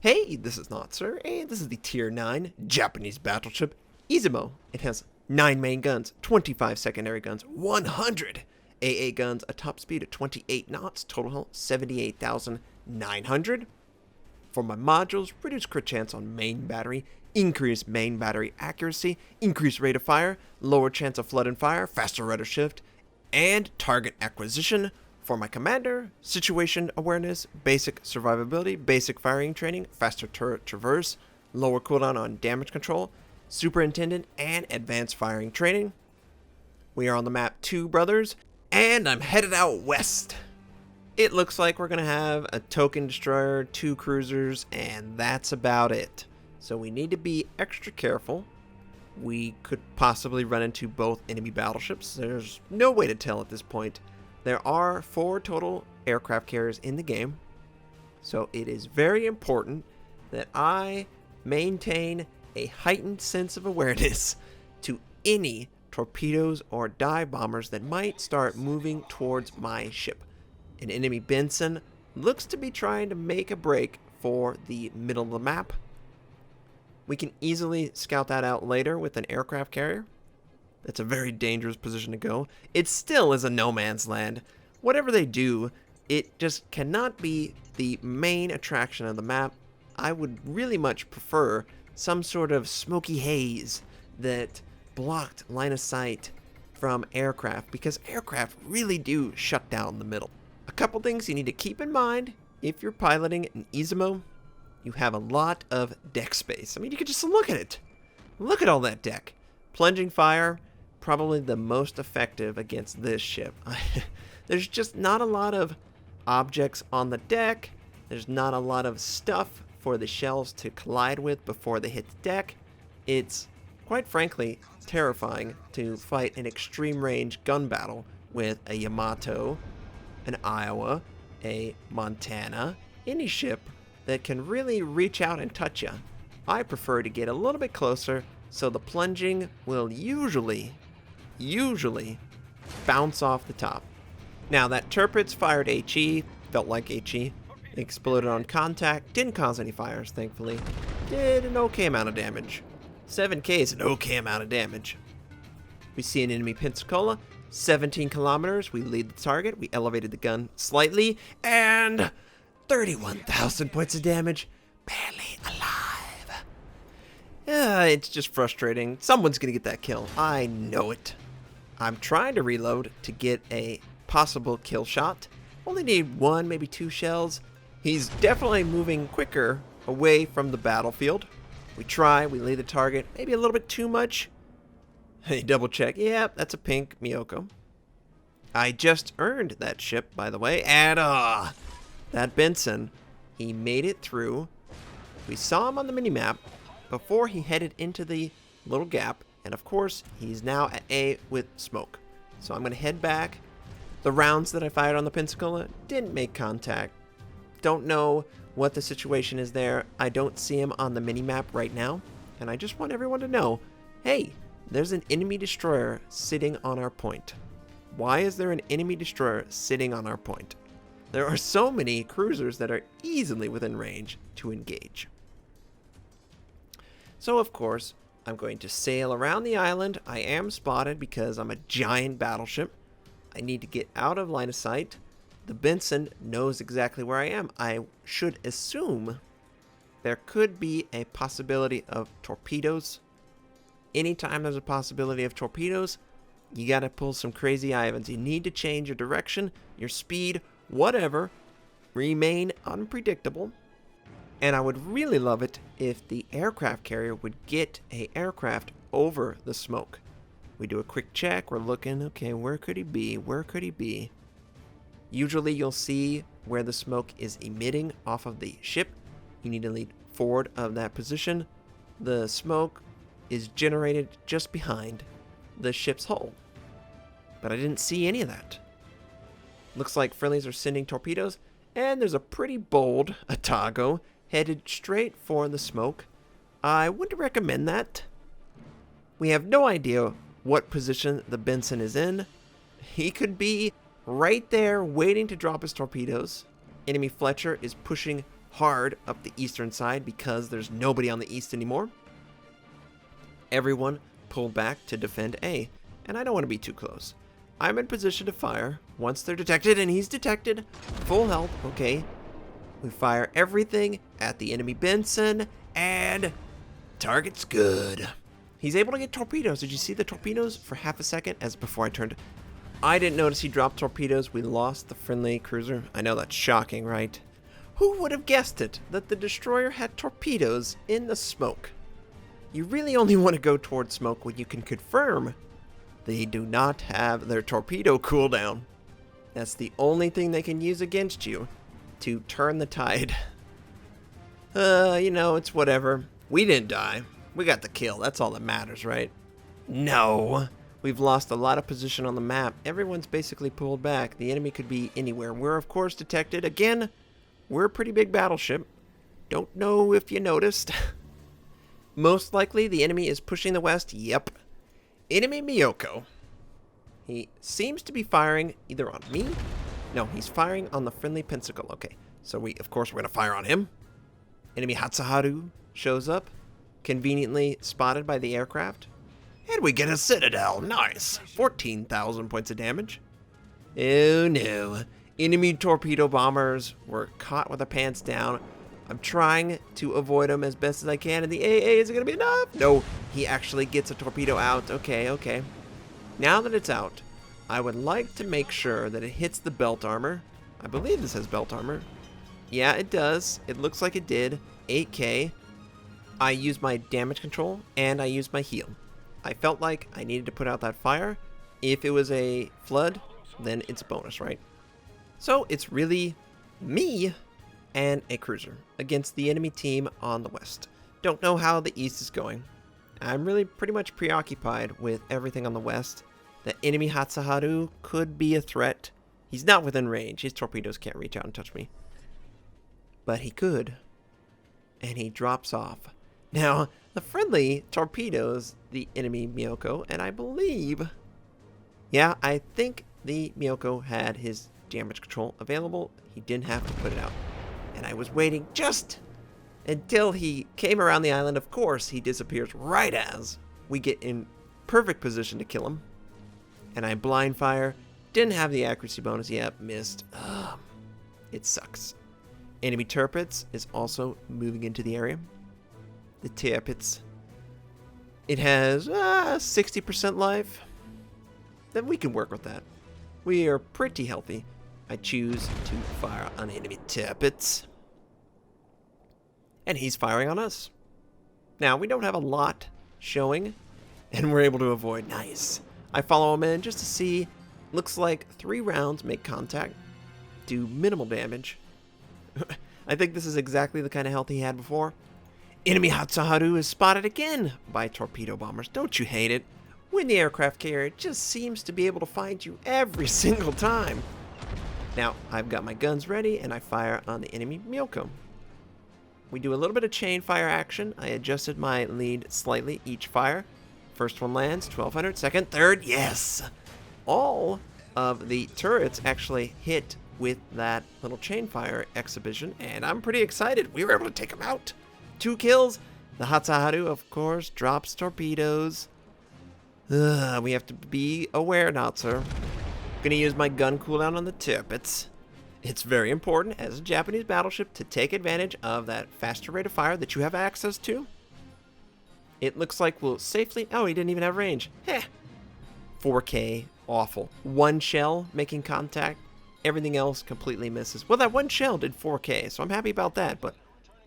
Hey, this is Notser, and this is the Tier 9 Japanese battleship Izumo. It has 9 main guns, 25 secondary guns, 100 AA guns, a top speed of 28 knots, total hull 78,900. For my modules, reduce crit chance on main battery, increase main battery accuracy, increase rate of fire, lower chance of flood and fire, faster rudder shift, and target acquisition. For my commander, situation awareness, basic survivability, basic firing training, faster turret traverse, lower cooldown on damage control, superintendent, and advanced firing training. We are on the map Two Brothers, and I'm headed out west. It looks like we're going to have a token destroyer, 2 cruisers, and that's about it. So we need to be extra careful. We could possibly run into both enemy battleships. There's no way to tell at this point. There are 4 total aircraft carriers in the game, so it is very important that I maintain a heightened sense of awareness to any torpedoes or dive bombers that might start moving towards my ship. An enemy Benson looks to be trying to make a break for the middle of the map. We can easily scout that out later with an aircraft carrier. That's a very dangerous position to go. It still is a no man's land. Whatever they do, it just cannot be the main attraction of the map. I would really much prefer some sort of smoky haze that blocked line of sight from aircraft, because aircraft really do shut down the middle. A couple things you need to keep in mind if you're piloting an Izumo. You have a lot of deck space. I mean, you could just look at it. Look at all that deck. Plunging fire, probably the most effective against this ship. There's just not a lot of objects on the deck. There's not a lot of stuff for the shells to collide with before they hit the deck. It's, quite frankly, terrifying to fight an extreme range gun battle with a Yamato, an Iowa, a Montana, any ship that can really reach out and touch you. I prefer to get a little bit closer, so the plunging will usually bounce off the top. Now that Tirpitz fired HE, felt like HE, exploded on contact, didn't cause any fires thankfully, did an okay amount of damage. 7k is an okay amount of damage. We see an enemy Pensacola, 17 kilometers, we lead the target, we elevated the gun slightly, and 31,000 points of damage, barely alive. It's just frustrating. Someone's gonna get that kill, I know it. I'm trying to reload to get a possible kill shot. Only need 1, maybe 2 shells. He's definitely moving quicker away from the battlefield. We try, we lead the target, maybe a little bit too much. Hey, double check. Yeah, that's a pink Miyoko. I just earned that ship, by the way, and that Benson, he made it through. We saw him on the minimap before he headed into the little gap, and of course, he's now at A with smoke. So I'm going to head back. The rounds that I fired on the Pensacola didn't make contact. Don't know what the situation is there. I don't see him on the minimap right now, and I just want everyone to know, hey, there's an enemy destroyer sitting on our point. Why is there an enemy destroyer sitting on our point? There are so many cruisers that are easily within range to engage. So of course, I'm going to sail around the island. I am spotted because I'm a giant battleship. I need to get out of line of sight. The Benson knows exactly where I am. I should assume there could be a possibility of torpedoes. Anytime there's a possibility of torpedoes, you gotta pull some crazy Ivans. You need to change your direction, your speed, whatever. Remain unpredictable. And I would really love it if the aircraft carrier would get an aircraft over the smoke. We do a quick check. We're looking, okay, where could he be? Where could he be? Usually you'll see where the smoke is emitting off of the ship. You need to lead forward of that position. The smoke is generated just behind the ship's hull. But I didn't see any of that. Looks like friendlies are sending torpedoes, and there's a pretty bold Atago headed straight for the smoke. I wouldn't recommend that. We have no idea what position the Benson is in. He could be right there waiting to drop his torpedoes. Enemy Fletcher is pushing hard up the eastern side because there's nobody on the east anymore. Everyone pulled back to defend A, and I don't want to be too close. I'm in position to fire once they're detected, and he's detected. Full health, okay. We fire everything at the enemy Benson, and target's good. He's able to get torpedoes. Did you see the torpedoes for half a second as before I turned? I didn't notice he dropped torpedoes. We lost the friendly cruiser. I know that's shocking, right? Who would have guessed it, that the destroyer had torpedoes in the smoke? You really only want to go towards smoke when you can confirm they do not have their torpedo cooldown. That's the only thing they can use against you to turn the tide. You know, it's whatever. We didn't die. We got the kill. That's all that matters, right? No. We've lost a lot of position on the map. Everyone's basically pulled back. The enemy could be anywhere. We're, of course, detected. Again, we're a pretty big battleship. Don't know if you noticed. Most likely, the enemy is pushing the west. Yep. Enemy Miyoko. He seems to be firing either on me. No, he's firing on the friendly Pensacola. Okay, so of course, we're going to fire on him. Enemy Hatsuharu shows up. Conveniently spotted by the aircraft. And we get a citadel. Nice. 14,000 points of damage. Oh no. Enemy torpedo bombers were caught with their pants down. I'm trying to avoid them as best as I can. And the AA, is it going to be enough? No, he actually gets a torpedo out. Okay, okay. Now that it's out, I would like to make sure that it hits the belt armor. I believe this has belt armor. Yeah, it does. It looks like it did. 8K. I used my damage control, and I used my heal. I felt like I needed to put out that fire. If it was a flood, then it's a bonus, right? So it's really me and a cruiser against the enemy team on the west. Don't know how the east is going. I'm really pretty much preoccupied with everything on the west. The enemy Hatsuharu could be a threat. He's not within range. His torpedoes can't reach out and touch me. But he could. And he drops off. Now, the friendly torpedoes the enemy Miyoko, and I believe, yeah, I think the Miyoko had his damage control available. He didn't have to put it out. And I was waiting just until he came around the island. Of course, he disappears right as we get in perfect position to kill him. And I blind fire. Didn't have the accuracy bonus yet. Missed. It sucks. Enemy Tirpitz is also moving into the area. The Tirpitz. It has 60% life. Then we can work with that. We are pretty healthy. I choose to fire on enemy Tirpitz. And he's firing on us. Now, we don't have a lot showing, and we're able to avoid. Nice. I follow him in just to see. Looks like 3 rounds make contact. Do minimal damage. I think this is exactly the kind of health he had before. Enemy Hatsuharu is spotted again by torpedo bombers. Don't you hate it? When the aircraft carrier just seems to be able to find you every single time. Now, I've got my guns ready, and I fire on the enemy Miyoko. We do a little bit of chain fire action. I adjusted my lead slightly each fire. First one lands, 1,200. Second, third, yes! All of the turrets actually hit with that little chain fire exhibition, and I'm pretty excited. We were able to take them out. 2 kills. The Hatsuharu, of course, drops torpedoes. We have to be aware, Notser. Gonna use my gun cooldown on the Tirpitz. It's very important as a Japanese battleship to take advantage of that faster rate of fire that you have access to. It looks like we'll safely... Oh, he didn't even have range. Heh. 4K, awful. 1 shell making contact. Everything else completely misses. Well, that 1 shell did 4K, so I'm happy about that, but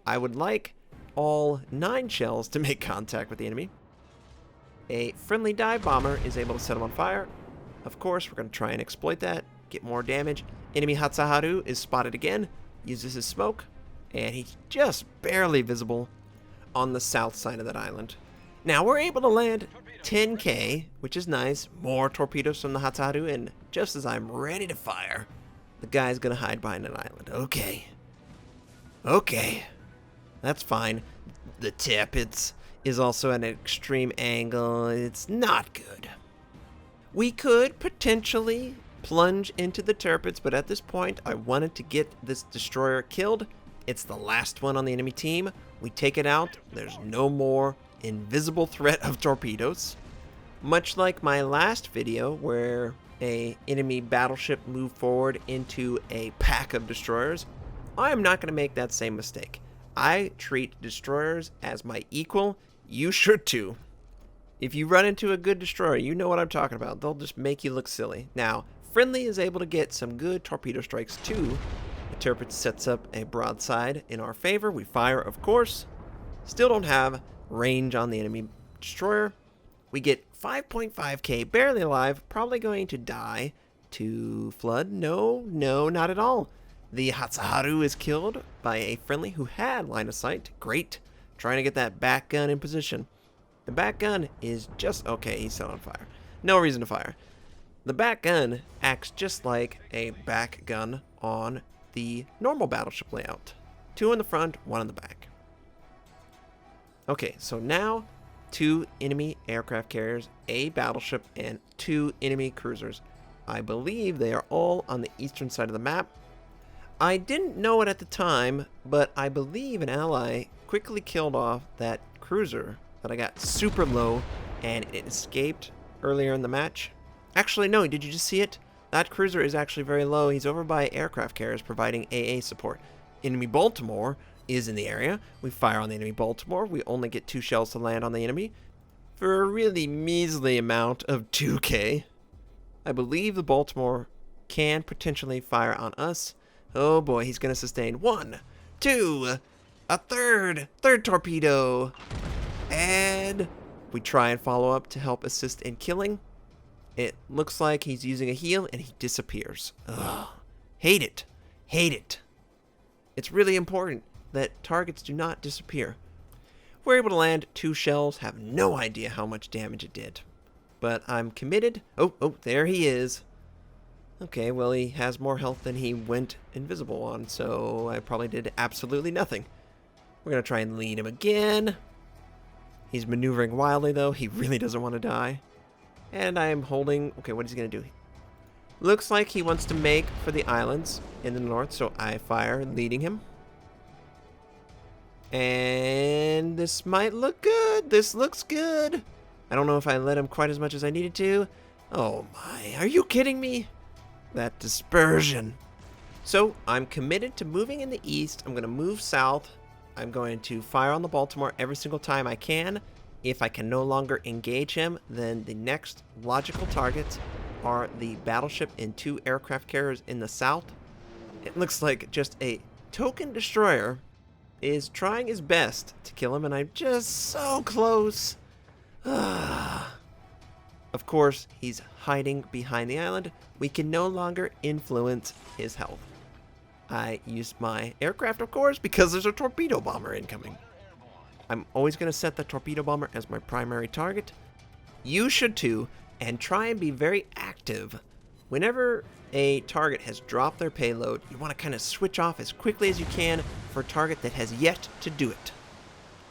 I would like all 9 shells to make contact with the enemy. A friendly dive bomber is able to set him on fire. Of course, we're going to try and exploit that, get more damage. Enemy Hatsuharu is spotted again, uses his smoke, and he's just barely visible on the south side of that island. Now, we're able to land 10K, which is nice. More torpedoes from the Hatsuharu, and just as I'm ready to fire, the guy's going to hide behind an island. Okay. Okay. That's fine. The Tirpitz is also at an extreme angle. It's not good. We could potentially plunge into the Tirpitz, but at this point, I wanted to get this destroyer killed It's the last one on the enemy team. We take it out. There's no more invisible threat of torpedoes. Much like my last video where a enemy battleship moved forward into a pack of destroyers, I am not going to make that same mistake. I treat destroyers as my equal. You should too. If you run into a good destroyer, you know what I'm talking about. They'll just make you look silly. Now, friendly is able to get some good torpedo strikes too. Interpret sets up a broadside in our favor. We fire, of course. Still don't have range on the enemy destroyer. We get 5.5k, barely alive, probably going to die to flood. No, not at all. The Hatsuharu is killed by a friendly who had line of sight. Great. Trying to get that back gun in position. The back gun is just... okay, he's set on fire. No reason to fire. The back gun acts just like a back gun on the normal battleship layout. 2 in the front, 1 in the back. Okay, so now 2 enemy aircraft carriers, a battleship, and 2 enemy cruisers. I believe they are all on the eastern side of the map. I didn't know it at the time, but I believe an ally quickly killed off that cruiser that I got super low and it escaped earlier in the match. Actually, no, did you just see it? That cruiser is actually very low. He's over by aircraft carriers providing AA support. Enemy Baltimore is in the area. We fire on the enemy Baltimore. We only get 2 shells to land on the enemy for a really measly amount of 2k. I believe the Baltimore can potentially fire on us. Oh boy, he's going to sustain 1, 2, a third torpedo. And we try and follow up to help assist in killing. It looks like he's using a heal and he disappears. Ugh. Hate it. Hate it. It's really important that targets do not disappear. We're able to land 2 shells, have no idea how much damage it did. But I'm committed. Oh, there he is. Okay, well, he has more health than he went invisible on, so I probably did absolutely nothing. We're going to try and lead him again. He's maneuvering wildly, though. He really doesn't want to die. And I'm holding... okay, what is he going to do? Looks like he wants to make for the islands in the north, so I fire, leading him. And this might look good. This looks good. I don't know if I led him quite as much as I needed to. Oh my, are you kidding me? That dispersion. So I'm committed to moving in the east. I'm going to move south. I'm going to fire on the Baltimore every single time I can. If I can no longer engage him, then the next logical targets are the battleship and 2 aircraft carriers in the south. It looks like just a token destroyer is trying his best to kill him, and I'm just so close. Of course, he's hiding behind the island. We can no longer influence his health. I used my aircraft, of course, because there's a torpedo bomber incoming. I'm always going to set the torpedo bomber as my primary target. You should too, and try and be very active. Whenever a target has dropped their payload, you want to kind of switch off as quickly as you can for a target that has yet to do it.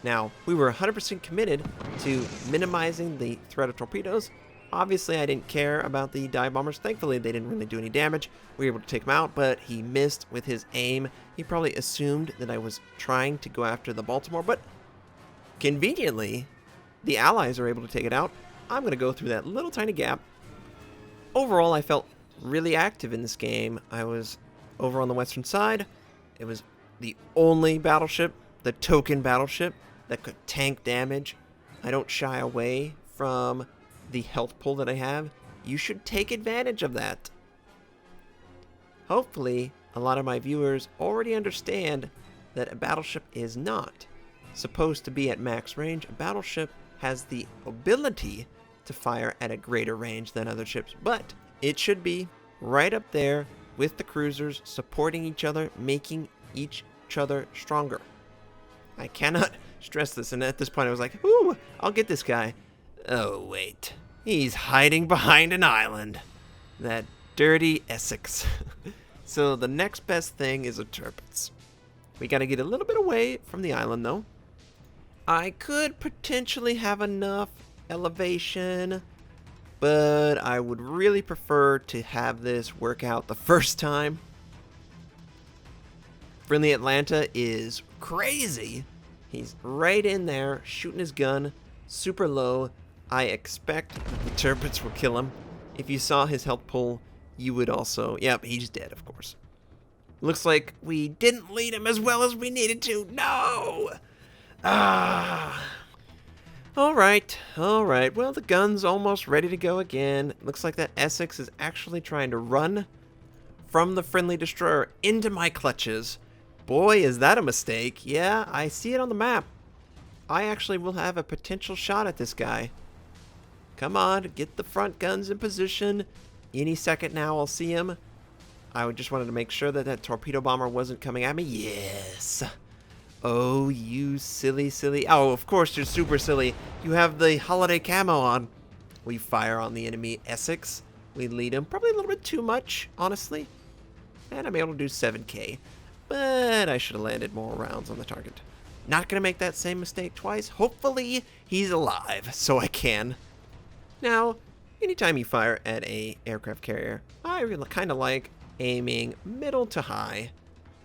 Now, we were 100% committed to minimizing the threat of torpedoes. Obviously, I didn't care about the dive bombers. Thankfully, they didn't really do any damage. We were able to take them out, but he missed with his aim. He probably assumed that I was trying to go after the Baltimore, but conveniently, the allies are able to take it out. I'm going to go through that little tiny gap. Overall, I felt really active in this game. I was over on the western side. It was the only battleship, the token battleship, that could tank damage. I don't shy away from the health pool that I have. You should take advantage of that. Hopefully, a lot of my viewers already understand that a battleship is not supposed to be at max range. A battleship has the ability to fire at a greater range than other ships, but it should be right up there with the cruisers, supporting each other, making each other stronger. I cannot stress this, and at this point I was like, ooh, I'll get this guy. Oh, wait. He's hiding behind an island. That dirty Essex. So the next best thing is a turbines. We got to get a little bit away from the island, though. I could potentially have enough elevation, but I would really prefer to have this work out the first time. Friendly Atlanta is crazy. He's right in there, shooting his gun, super low. I expect the turrets will kill him. If you saw his health pool, you would also... Yep, he's dead, of course. Looks like we didn't lead him as well as we needed to. No! Alright. Well, the gun's almost ready to go again. Looks like that Essex is actually trying to run from the friendly destroyer into my clutches. Boy, is that a mistake. Yeah, I see it on the map. I actually will have a potential shot at this guy. Come on, get the front guns in position. Any second now, I'll see him. I just wanted to make sure that that torpedo bomber wasn't coming at me. Yes. Oh, you silly. Oh, of course, you're super silly. You have the holiday camo on. We fire on the enemy Essex. We lead him. Probably a little bit too much, honestly. And I'm able to do 7K. But I should have landed more rounds on the target. Not going to make that same mistake twice. Hopefully, he's alive, so I can. Now, anytime you fire at a aircraft carrier, I really kind of like aiming middle to high.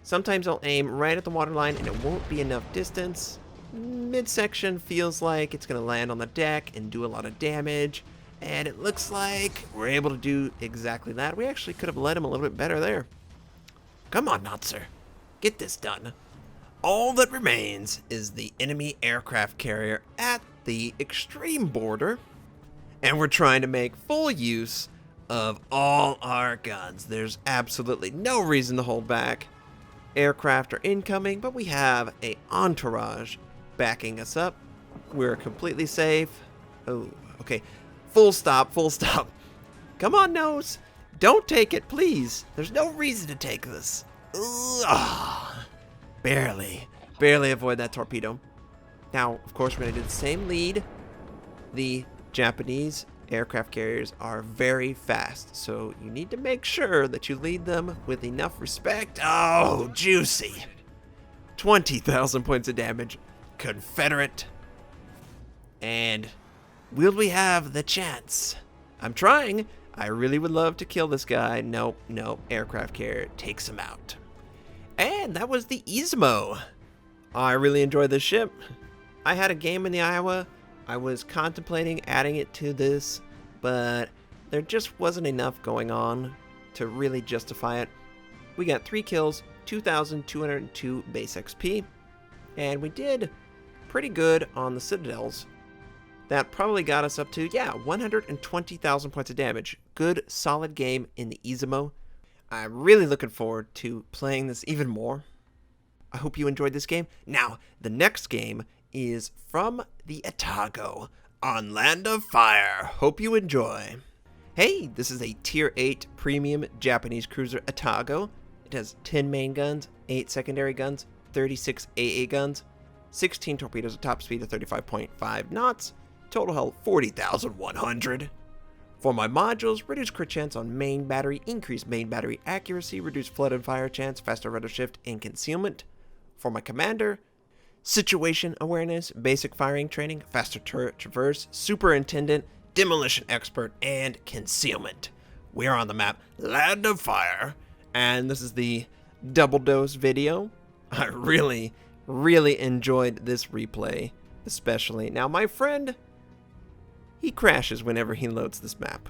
Sometimes I'll aim right at the waterline and it won't be enough distance. Midsection feels like it's going to land on the deck and do a lot of damage. And it looks like we're able to do exactly that. We actually could have led him a little bit better there. Come on, Notser. Get this done. All that remains is the enemy aircraft carrier at the extreme border. And we're trying to make full use of all our guns. There's absolutely no reason to hold back. Aircraft are incoming, but we have an entourage backing us up. We're completely safe. Oh, okay. Full stop. Come on, Nose. Don't take it, please. There's no reason to take this. Barely avoid that torpedo. Now, of course, we're going to do the same lead. The Japanese aircraft carriers are very fast, so you need to make sure that you lead them with enough respect. Oh, juicy. 20,000 points of damage. Confederate. And will we have the chance? I'm trying. I really would love to kill this guy. Nope. Aircraft carrier takes him out. And that was the Izumo. I really enjoyed this ship. I had a game in the Iowa. I was contemplating adding it to this, but there just wasn't enough going on to really justify it. We got 3 kills, 2,202 base XP, and we did pretty good on the citadels. That probably got us up to, 120,000 points of damage. Good, solid game in the Izumo. I'm really looking forward to playing this even more. I hope you enjoyed this game. Now, the next game is from the Atago on Land of Fire. Hope you enjoy. Hey, this is a Tier 8 premium Japanese cruiser Atago. It has 10 main guns, 8 secondary guns, 36 AA guns, 16 torpedoes, a top speed of 35.5 knots, total health 40,100. For my modules, reduce crit chance on main battery, increase main battery accuracy, reduce flood and fire chance, faster rudder shift, and concealment. For my commander, situation awareness, basic firing training, faster turret traverse, superintendent, demolition expert, and concealment. We are on the map Land of Fire, and this is the double dose video. I really enjoyed this replay, especially. Now, my friend, he crashes whenever he loads this map.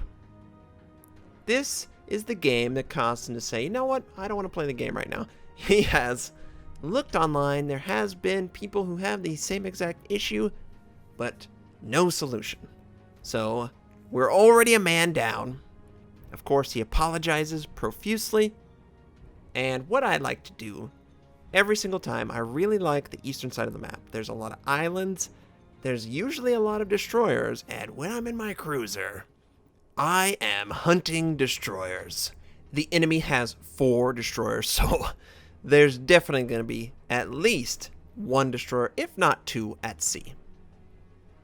This is the game that caused him to say, you know what, I don't want to play the game right now. He has looked online. There has been people who have the same exact issue, but no solution. So we're already a man down. Of course, he apologizes profusely. And what I like to do every single time, I really like the eastern side of the map. There's a lot of islands. There's usually a lot of destroyers. And when I'm in my cruiser, I am hunting destroyers. The enemy has 4 destroyers, so there's definitely going to be at least 1 destroyer, if not 2, at sea.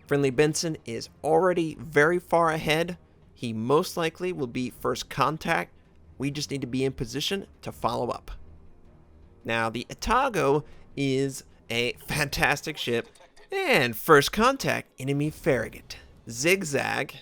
Friendly Benson is already very far ahead. He most likely will be first contact. We just need to be in position to follow up. Now, the Atago is a fantastic ship. And first contact, enemy Farragut. Zigzag.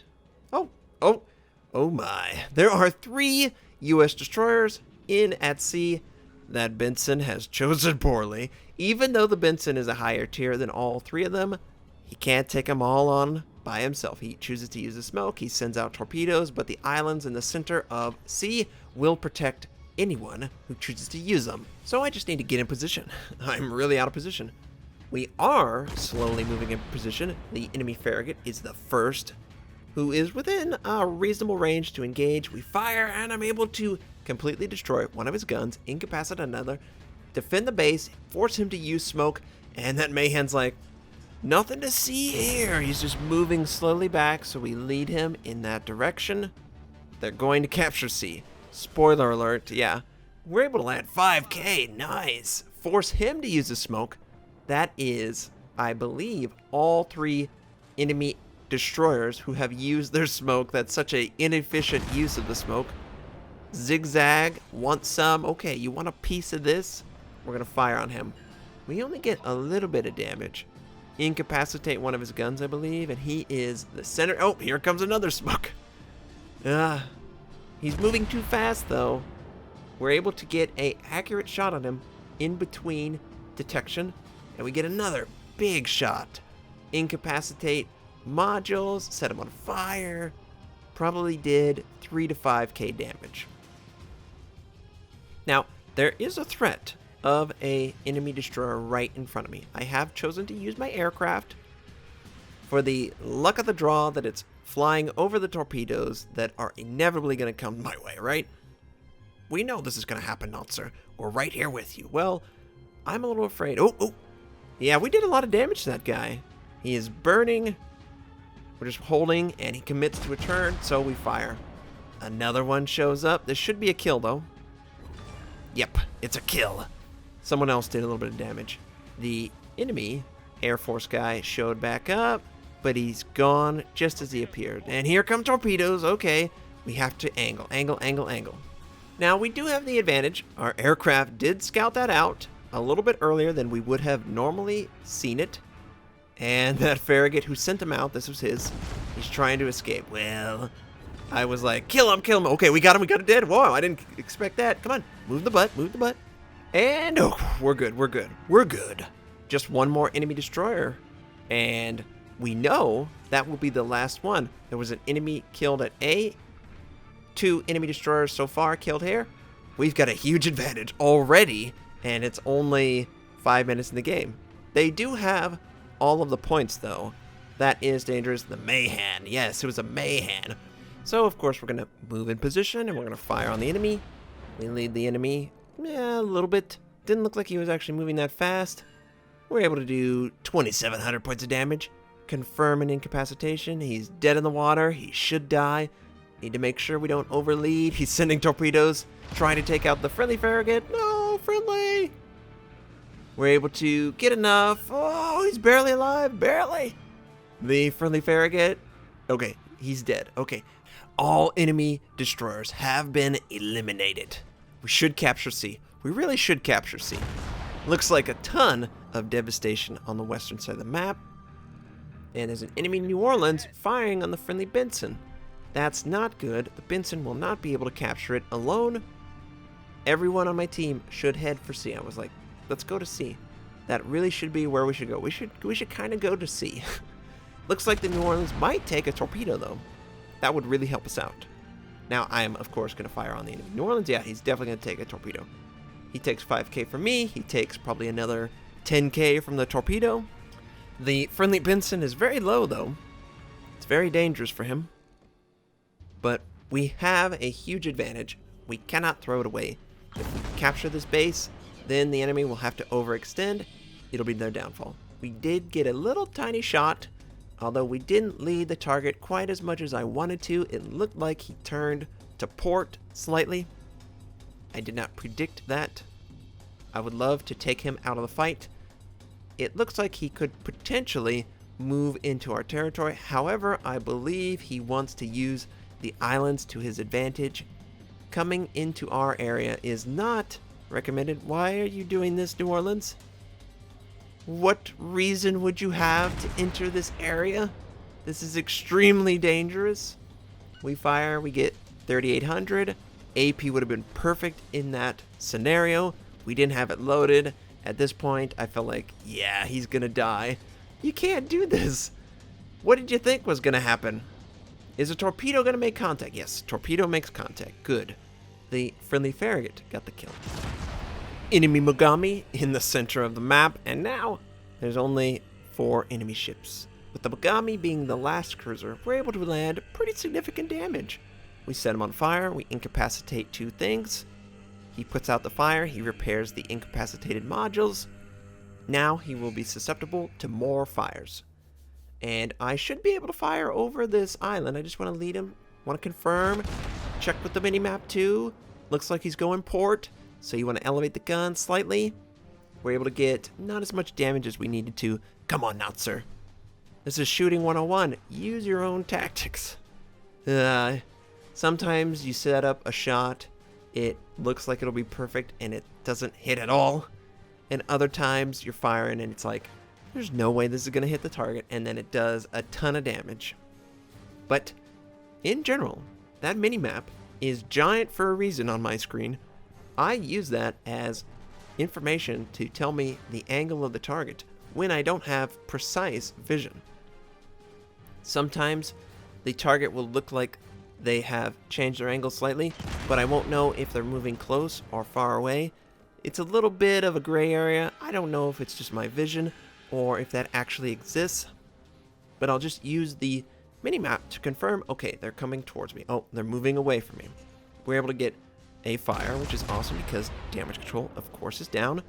Oh my. There are 3 U.S. destroyers in at sea. that Benson has chosen poorly. Even though the Benson is a higher tier than all three of them, he can't take them all on by himself. He chooses to use the smoke, he sends out torpedoes, but the islands in the center of sea will protect anyone who chooses to use them. So I just need to get in position. I'm really out of position. We are slowly moving in position. The enemy farragut is the first who is within a reasonable range to engage. We fire, and I'm able to completely destroy one of his guns, incapacitate another, defend the base, force him to use smoke, and that Mayhen's like, nothing to see here. He's just moving slowly back, so we lead him in that direction. They're going to capture C. Spoiler alert, yeah. We're able to land 5k, nice. Force him to use the smoke. That is, I believe, all three enemy destroyers who have used their smoke. That's such an inefficient use of the smoke. Zigzag, want some? Okay, you want a piece of this? We're going to fire on him. We only get a little bit of damage. Incapacitate one of his guns, I believe, and he is the center. Oh, here comes another smoke. He's moving too fast, though. We're able to get an accurate shot on him in between detection, and we get another big shot. Incapacitate modules, set him on fire. Probably did 3 to 5k damage. Now, there is a threat of a enemy destroyer right in front of me. I have chosen to use my aircraft for the luck of the draw that it's flying over the torpedoes that are inevitably going to come my way, right? We know this is going to happen, Notser. We're right here with you. Well, I'm a little afraid. Oh. Yeah, we did a lot of damage to that guy. He is burning. We're just holding, and he commits to a turn, so we fire. Another one shows up. This should be a kill, though. Yep, it's a kill. Someone else did a little bit of damage. The enemy Air Force guy showed back up, but he's gone just as he appeared. And here come torpedoes. Okay, we have to angle. Now, we do have the advantage. Our aircraft did scout that out a little bit earlier than we would have normally seen it. And that farragut who sent him out, this was his, he's trying to escape. Well, I was like, kill him. Okay, we got him dead. Whoa, I didn't expect that. Come on, move the butt. And, oh, we're good. Just one more enemy destroyer. And we know that will be the last one. There was an enemy killed at A. 2 enemy destroyers so far killed here. We've got a huge advantage already, and it's only 5 minutes in the game. They do have all of the points, though. That is dangerous. The Mayhen. Yes, it was a Mayhen. So, of course, we're going to move in position, and we're going to fire on the enemy. We lead the enemy, a little bit. Didn't look like he was actually moving that fast. We're able to do 2,700 points of damage. Confirm an incapacitation. He's dead in the water. He should die. Need to make sure we don't overlead. He's sending torpedoes, trying to take out the friendly farragut. No, friendly! We're able to get enough. Oh, he's barely alive. Barely. The friendly farragut. Okay, he's dead. Okay. All enemy destroyers have been eliminated. We should capture C. We really should capture C. Looks like a ton of devastation on the western side of the map. And there's an enemy New Orleans firing on the friendly Benson. That's not good. The Benson will not be able to capture it alone. Everyone on my team should head for C. I was like, let's go to C. That really should be where we should go. We should kind of go to C. Looks like the New Orleans might take a torpedo, though. That would really help us out. Now, I am, of course, going to fire on the enemy. New Orleans, yeah, he's definitely going to take a torpedo. He takes 5k from me. He takes probably another 10k from the torpedo. The friendly Benson is very low, though. It's very dangerous for him. But we have a huge advantage. We cannot throw it away. If we capture this base, then the enemy will have to overextend. It'll be their downfall. We did get a little tiny shot, although we didn't lead the target quite as much as I wanted to. It looked like he turned to port slightly. I did not predict that. I would love to take him out of the fight. It looks like he could potentially move into our territory. However, I believe he wants to use the islands to his advantage. Coming into our area is not recommended. Why are you doing this, New Orleans? What reason would you have to enter this area? This is extremely dangerous. We fire, we get 3,800. AP would have been perfect in that scenario. We didn't have it loaded. At this point, I felt like, yeah, he's gonna die. You can't do this. What did you think was gonna happen? Is a torpedo gonna make contact? Yes, torpedo makes contact. Good. The friendly frigate got the kill. Enemy Mogami in the center of the map, and now there's only 4 enemy ships. With the Mogami being the last cruiser, we're able to land pretty significant damage. We set him on fire, we incapacitate 2 things. He puts out the fire, he repairs the incapacitated modules. Now he will be susceptible to more fires. And I should be able to fire over this island. I just want to lead him, want to confirm, check with the minimap too. Looks like he's going port, so you want to elevate the gun slightly. We're able to get not as much damage as we needed to. Come on, Notser. This is shooting 101. Use your own tactics. Sometimes you set up a shot, it looks like it'll be perfect, and it doesn't hit at all. And other times you're firing and it's like, there's no way this is going to hit the target, and then it does a ton of damage. But in general, that minimap is giant for a reason on my screen. I use that as information to tell me the angle of the target when I don't have precise vision. Sometimes the target will look like they have changed their angle slightly, but I won't know if they're moving close or far away. It's a little bit of a gray area. I don't know if it's just my vision or if that actually exists, but I'll just use the minimap to confirm, okay, they're coming towards me. Oh, they're moving away from me. We're able to get a fire, which is awesome because damage control, of course, is down.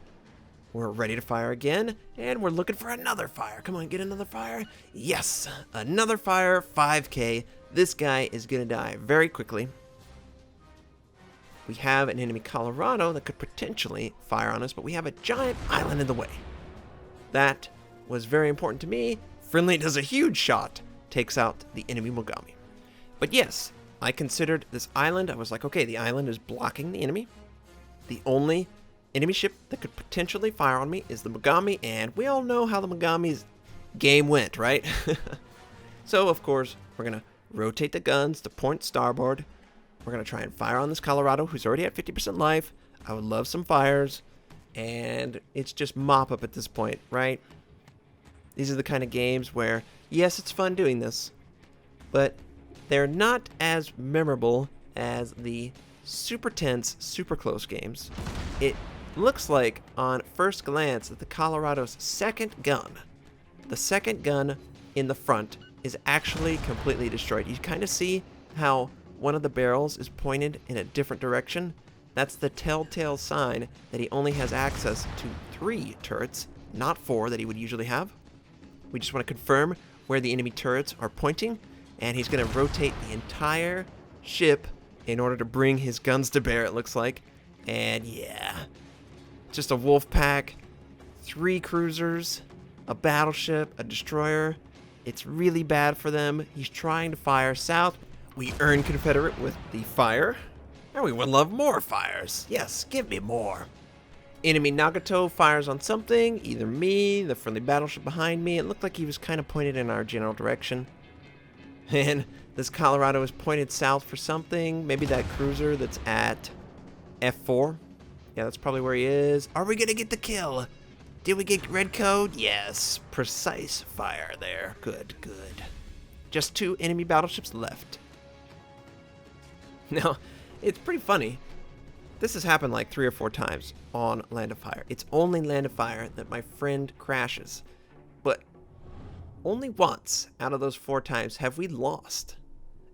We're ready to fire again, and we're looking for another fire. Come on, get another fire. Yes, another fire, 5K. This guy is gonna die very quickly. We have an enemy Colorado that could potentially fire on us, but we have a giant island in the way. That was very important to me. Friendly does a huge shot, takes out the enemy Mogami. But yes, I considered this island. I was like, okay, the island is blocking the enemy. The only enemy ship that could potentially fire on me is the Mogami, and we all know how the Mogami's game went, right? So, of course, we're going to rotate the guns to point starboard. We're going to try and fire on this Colorado, who's already at 50% life. I would love some fires. And it's just mop up at this point, right? These are the kind of games where, yes, it's fun doing this, but they're not as memorable as the super tense, super close games. It looks like, on first glance, that the Colorado's second gun, the second gun in the front, is actually completely destroyed. You kind of see how one of the barrels is pointed in a different direction. That's the telltale sign that he only has access to 3 turrets, not 4 that he would usually have. We just want to confirm where the enemy turrets are pointing, and he's going to rotate the entire ship in order to bring his guns to bear, it looks like. And yeah, just a wolf pack, 3 cruisers, a battleship, a destroyer. It's really bad for them. He's trying to fire south. We earn Confederate with the fire. And we would love more fires. Yes, give me more. Enemy Nagato fires on something, either me, the friendly battleship behind me. It looked like he was kind of pointed in our general direction. And this Colorado is pointed south for something. Maybe that cruiser that's at F4. Yeah, that's probably where he is. Are we going to get the kill? Did we get red code? Yes. Precise fire there. Good, good. Just 2 enemy battleships left. Now, it's pretty funny. This has happened like 3 or 4 times on Land of Fire. It's only Land of Fire that my friend crashes. But only once out of those 4 times have we lost.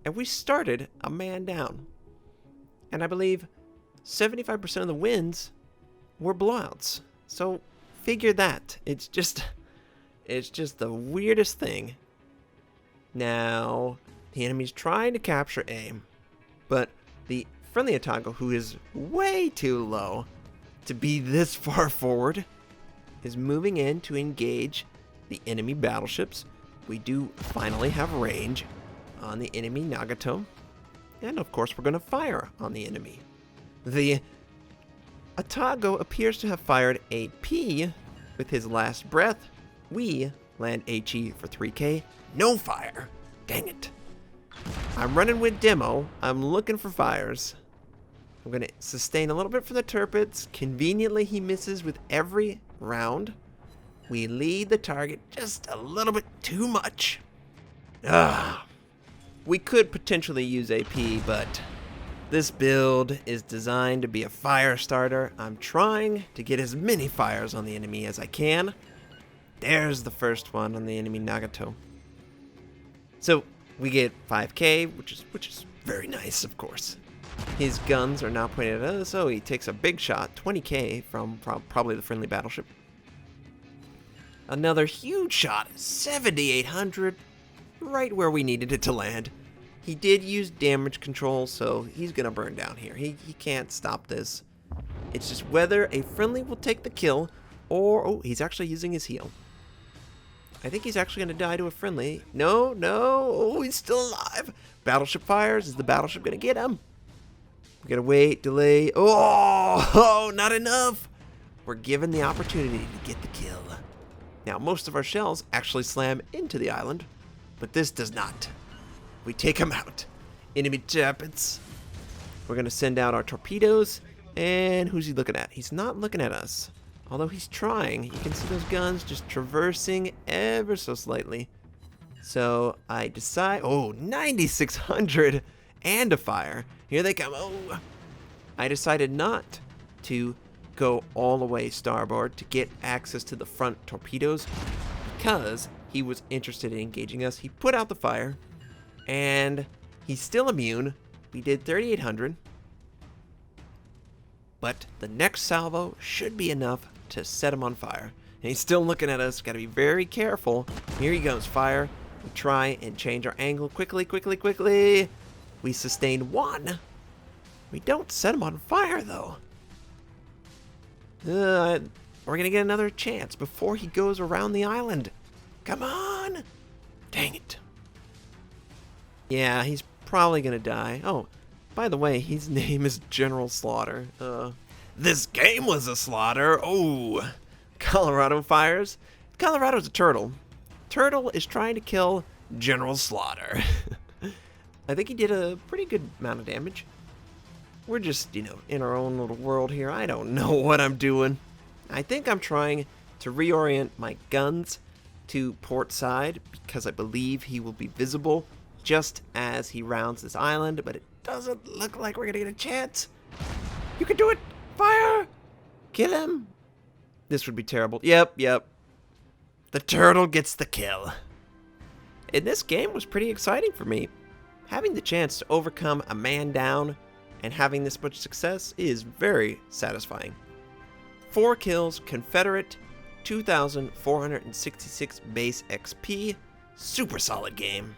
And we started a man down. And I believe 75% of the wins were blowouts. So figure that. It's just the weirdest thing. Now, the enemy's trying to capture A, but the friendly Atago, who is way too low to be this far forward, is moving in to engage the enemy battleships. We do finally have range on the enemy Nagato, and of course we're going to fire on the enemy. The Atago appears to have fired a P with his last breath. We land HE for 3K. No fire. Dang it. I'm running with demo. I'm looking for fires. I'm going to sustain a little bit for the Turpits. Conveniently, he misses with every round. We lead the target just a little bit too much. We could potentially use AP, but this build is designed to be a fire starter. I'm trying to get as many fires on the enemy as I can. There's the first one on the enemy Nagato. So we get 5k, which is very nice, of course. His guns are now pointed at us, so he takes a big shot, 20k from probably the friendly battleship. Another huge shot, 7,800, right where we needed it to land. He did use damage control, so he's going to burn down here. He can't stop this. It's just whether a friendly will take the kill, or... Oh, he's actually using his heal. I think he's actually going to die to a friendly. No. Oh, he's still alive. Battleship fires. Is the battleship going to get him? We got to wait, delay. Oh, not enough. We're given the opportunity to get the kill. Now, most of our shells actually slam into the island, but this does not. We take him out. Enemy Japanese. We're going to send out our torpedoes. And who's he looking at? He's not looking at us. Although he's trying. You can see those guns just traversing ever so slightly. So I decide... Oh, 9,600 and a fire. Here they come. Oh. I decided not to go all the way starboard to get access to the front torpedoes because he was interested in engaging us. He put out the fire. And he's still immune. We did 3,800. But the next salvo should be enough to set him on fire. And he's still looking at us. Got to be very careful. Here he goes, fire. We try and change our angle quickly. We sustain one. We don't set him on fire, though. We're going to get another chance before he goes around the island. Come on. Dang it. Yeah, he's probably gonna die. Oh, by the way, his name is General Slaughter. This game was a slaughter. Oh, Colorado fires. Colorado's a turtle. Turtle is trying to kill General Slaughter. I think he did a pretty good amount of damage. We're just, in our own little world here. I don't know what I'm doing. I think I'm trying to reorient my guns to port side because I believe he will be visible just as he rounds this island, but it doesn't look like we're gonna get a chance. You can do it! Fire! Kill him! This would be terrible. Yep. The turtle gets the kill. And this game was pretty exciting for me. Having the chance to overcome a man down and having this much success is very satisfying. 4 kills, Confederate, 2,466 base XP. Super solid game.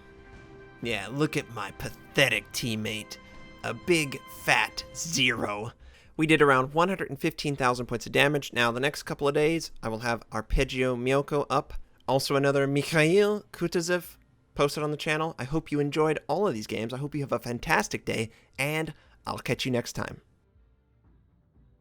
Yeah, look at my pathetic teammate. A big, fat 0. We did around 115,000 points of damage. Now, the next couple of days, I will have Arpeggio Miyoko up. Also, another Mikhail Kutazev posted on the channel. I hope you enjoyed all of these games. I hope you have a fantastic day, and I'll catch you next time.